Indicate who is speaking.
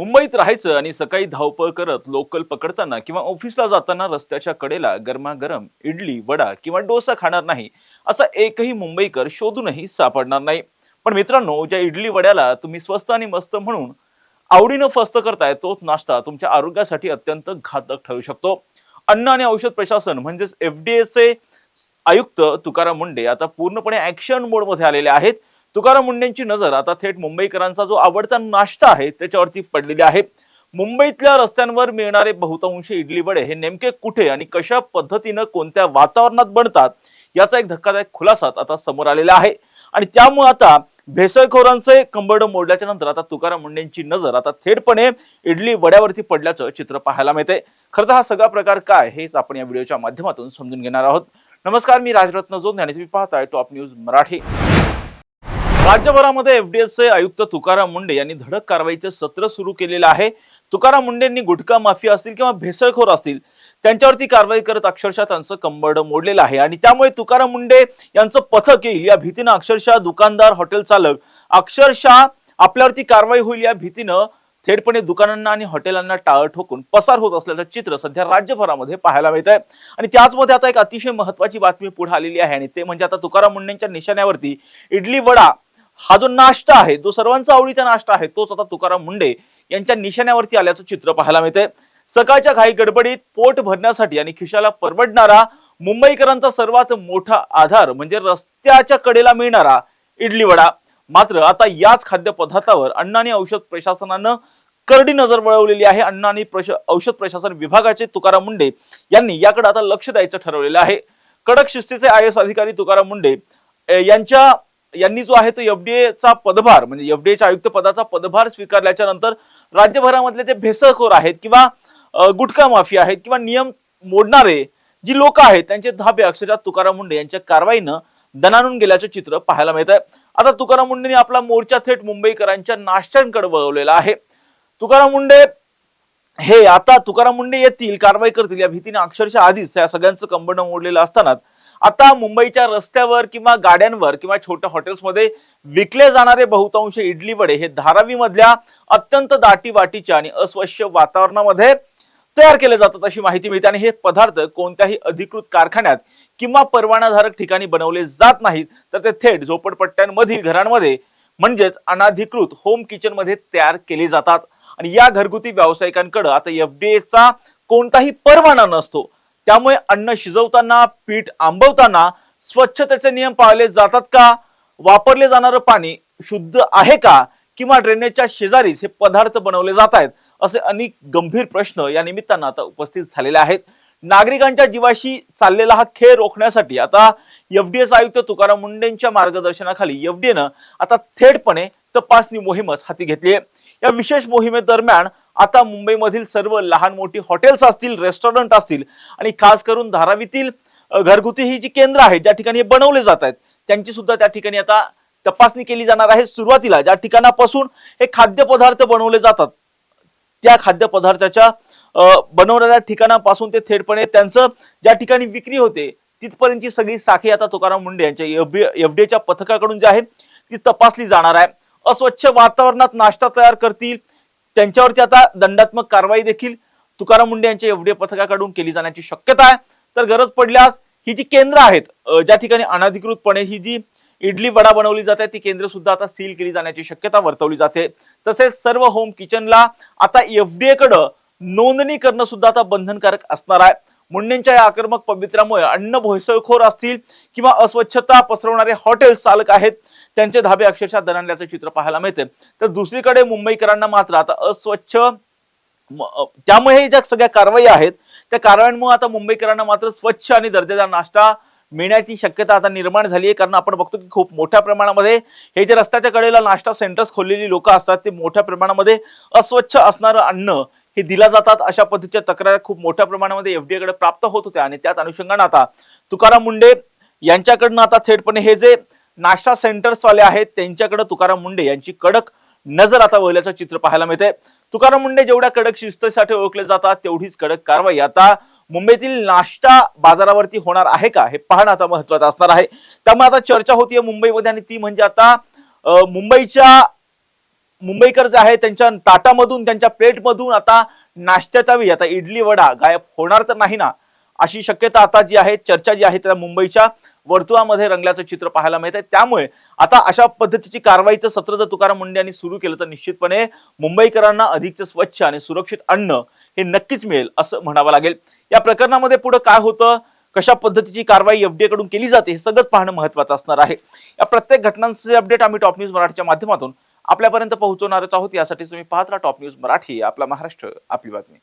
Speaker 1: मुंबईत राहायचं आणि सकाळी धावपळ करत लोकल पकडताना किंवा ऑफिसला जाताना रस्त्याच्या कडेला गरमागरम इडली वडा किंवा डोसा खाणार नाही असा एकही मुंबईकर शोधूनही सापडणार नाही. पण मित्रांनो, ज्या इडली वड्याला तुम्ही स्वस्त आणि मस्त म्हणून आवडीनं फस्त करताय तोच नाश्ता तुमच्या आरोग्यासाठी अत्यंत घातक ठरू शकतो. अन्न आणि औषध प्रशासन म्हणजेच एफडीएचे आयुक्त तुकाराम मुंढे आता पूर्णपणे ऍक्शन मोड मध्ये आलेले आहेत. तुकाराम मुंढेंची नजर आता थेट मुंबईकरांचा जो आवडता नाश्ता आहे त्याच्यावरती पडलेली आहे. मुंबईतल्या रस्त्यांवर मिळणारे बहुतांश इडली वडे हे नेमके कुठे आणि कशा पद्धतीनं कोणत्या वातावरणात बनतात याचा एक धक्कादायक खुलासा आता समोर आलेला आहे. आणि त्यामुळे आता भेसळखोरांचे कंबरड मोडल्याच्या नंतर आता तुकाराम मुंढेंची नजर आता थेटपणे इडली वड्यावरती पडल्याचं चित्र पाहायला मिळते. खरं तर हा सगळा प्रकार काय हेच आपण या व्हिडिओच्या माध्यमातून समजून घेणार आहोत. नमस्कार, मी राजरत्न जोंधे आणि तुम्ही पाहताय टॉप न्यूज मराठी. राज्यभरामध्ये एफडीएचे आयुक्त तुकाराम मुंढे यांनी धडक कारवाईचे सत्र सुरू केलेले आहे. तुकाराम मुंढेंनी गुटखा माफिया असतील किंवा भेसळखोर असतील त्यांच्यावरती कारवाई करत अक्षरशः त्यांचं कंबरड मोडलेलं आहे. आणि त्यामुळे तुकाराम मुंढे यांचं पथक येईल या भीतीनं अक्षरशः दुकानदार, हॉटेल चालक अक्षरशः आपल्यावरती कारवाई होईल या भीतीनं थेटपणे दुकानांना आणि हॉटेलांना टाळं ठोकून पसार होत असल्याचं चित्र सध्या राज्यभरामध्ये पाहायला मिळत आहे. आणि त्याचमध्ये आता एक अतिशय महत्वाची बातमी पुढे आलेली आहे आणि ते म्हणजे आता तुकाराम मुंढेंच्या निशाण्यावरती इडली वडा हा जो नाश्ता आहे, जो सर्वांचा आवडीचा नाश्ता आहे, तोच आता तुकाराम मुंढे यांच्या निशाण्यावरती आल्याचं चित्र पाहायला मिळते. सकाळच्या घाई गडबडीत पोट भरण्यासाठी आणि खिशाला परवडणारा मुंबईकरांचा सर्वात मोठा आधार म्हणजे रस्त्याच्या कडेला मिळणारा इडली वडा. मात्र आता याच खाद्यपदार्थावर अन्न आणि औषध प्रशासनानं करडी नजर वळवलेली आहे. अन्न आणि औषध प्रशासन विभागाचे तुकाराम मुंढे यांनी याकडे आता लक्ष द्यायचं ठरवलेलं आहे. कडक शिस्तीचे आयएस अधिकारी तुकाराम मुंढे यांनी जो आहे तो एफडीएचा पदभार म्हणजे एफडीएच्या आयुक्त पदाचा पदभार स्वीकारल्याच्या नंतर राज्यभरामधले ते भेसळखोर आहेत किंवा गुटखा माफिया आहेत किंवा नियम मोडणारे जी लोक आहेत त्यांचे धाबे अक्षरशः तुकाराम मुंढे यांच्या कारवाईनं दणाणून गेल्याचं चित्र पाहायला मिळत आहे. आता तुकाराम मुंढेंनी आपला मोर्चा थेट मुंबईकरांच्या नाश्त्यांकडे वळवलेला आहे. तुकाराम मुंढे येतील, कारवाई करतील या भीतीने अक्षरशः आधीच या सगळ्यांचं कंबरड मोडलेलं असताना आता मुंबईच्या रस्त्यावर किंवा गाड्यांवर किंवा छोट्या हॉटेल्समध्ये विकले जाणारे बहुतांश इडली वडे हे धारावी मधल्या अत्यंत दाटीवाटीच्या आणि अस्वच्छ वातावरणामध्ये तयार केले जातात अशी माहिती मिळते. आणि हे पदार्थ कोणत्याही अधिकृत कारखान्यात किंवा परवानाधारक ठिकाणी बनवले जात नाहीत, तर ते थेट झोपडपट्ट्यांमधील घरांमध्ये म्हणजेच अनाधिकृत होम किचन मध्ये तयार केले जातात. आणि या घरगुती व्यावसायिकांकडे आता एफडीएचा कोणताही परवाना नसतो. त्यामुळे अन्न शिजवताना, पीठ आंबवताना स्वच्छतेचे नियम पाळले जातात का, वापरले जाणारं पाणी शुद्ध आहे का, किंवा ड्रेनेजच्या शेजारीच हे पदार्थ बनवले जात आहेत, असे अनेक गंभीर प्रश्न या निमित्तानं आता उपस्थित झालेले आहेत. नागरिकांच्या जीवाशी चाललेला हा खेळ रोखण्यासाठी आता एफडीएचा आयुक्त तुकाराम मुंढेंच्या मार्गदर्शनाखाली एफडीएनं आता थेटपणे तपासणी मोहीमच हाती घेतली आहे. या विशेष मोहिमेदरम्यान आता मुंबईमधील सर्व लहान मोठी हॉटेल्स असतील, रेस्टॉरंट असतील आणि खास करून धारावीतील घरगुती ही जी केंद्र आहेत ज्या ठिकाणी हे बनवले जात आहेत त्यांची सुद्धा त्या ठिकाणी आता तपासणी केली जाणार आहे. सुरुवातीला ज्या ठिकाणापासून हे खाद्यपदार्थ बनवले जातात त्या खाद्यपदार्थाच्या बनवणाऱ्या ठिकाणापासून ते थेटपणे त्यांचं ज्या ठिकाणी विक्री होते तिथपर्यंतची सगळी साखळी आता तुकाराम मुंढे यांच्या एफडीएच्या पथकाकडून जी आहे ती तपासली जाणार आहे. अस्वच्छ वातावरणात नाश्ता तयार करतील त्यांच्यावरती आता दंडात्मक कारवाई देखील तुकाराम मुंढे यांच्या एफडीए पथकाकडून केली जाण्याची शक्यता आहे. तर गरज पडल्यास ही जी केंद्र आहेत ज्या ठिकाणी अनधिकृतपणे ही जी इडली वडा बनवली जाते ती केंद्र सुद्धा आता सील केली जाण्याची शक्यता वर्तवली जाते. तसेच सर्व होम किचनला आता एफडीए कडे नोंदणी करणं सुद्धा आता बंधनकारक असणार आहे. मुंढेंच्या या आक्रमक पवित्र्यामुळे अन्न भेसळखोर असतील किंवा अस्वच्छता पसरवणारे हॉटेल चालक आहेत त्यांचे धाबे अक्षरशः दणाणल्याचं चित्र पाहायला मिळते. तर दुसरीकडे मुंबईकरांना मात्र आता अस्वच्छ त्यामुळे ज्या सगळ्या कारवाई आहेत त्या कारवाईमुळे आता मुंबईकरांना मात्र स्वच्छ आणि दर्जेदार नाश्ता मिळण्याची शक्यता आता निर्माण झाली आहे. कारण आपण बघतो की खूप मोठ्या प्रमाणामध्ये हे जे रस्त्याच्या कडेला नाश्ता सेंटर्स खोललेली लोक असतात ते मोठ्या प्रमाणामध्ये अस्वच्छ असणारं अन्न हे दिला जातात अशा पद्धतीच्या तक्रारी खूप मोठ्या प्रमाणामध्ये एफडीए कडे प्राप्त होत होत्या. आणि त्याच अनुषंगाने आता तुकाराम मुंढे यांच्याकडनं आता थेटपणे हे जे नाश्ता सेंटर्स वाले आहेत त्यांच्याकडे तुकाराम मुंढे यांची कडक नजर आता वळल्याचं चित्र पाहायला मिळते. तुकाराम मुंढे जेवढ्या कडक शिस्तीसाठी ओळखले जातात तेवढीच कडक कारवाई आता मुंबईतील नाश्ता बाजारावरती होणार आहे का हे पाहणं आता महत्त्वाचं असणार आहे. त्यामुळे आता चर्चा होतीये मुंबईमध्ये आणि ती म्हणजे आता मुंबईच्या मुंबईकर जे आहे त्यांच्या ताटामधून त्यांच्या प्लेटमधून आता नाश्त्याचा वेळी आता इडली वडा गायब होणार तर नाही ना, अशी शक्यता आता जी आहे, चर्चा जी आहे त्या मुंबईच्या वर्तुळामध्ये रंगल्याचं चित्र पाहायला मिळत आहे. त्यामुळे आता अशा पद्धतीची कारवाईचं सत्र जर तुकाराम मुंडे यांनी सुरू केलं तर निश्चितपणे मुंबईकरांना अधिकच स्वच्छ आणि सुरक्षित अन्न हे नक्कीच मिळेल असं म्हणावं लागेल. या प्रकरणामध्ये पुढे काय होतं, कशा पद्धतीची कारवाई एफडीए कडून केली जाते हे सगळं पाहणं महत्त्वाचं असणार आहे. या प्रत्येक घटनांचे अपडेट आम्ही टॉप न्यूज मराठीच्या माध्यमातून आपल्यापर्यंत पोहोचवणारच आहोत. यासाठी तुम्ही पाहत राहा टॉप न्यूज मराठी, आपला महाराष्ट्र आपली बातमी.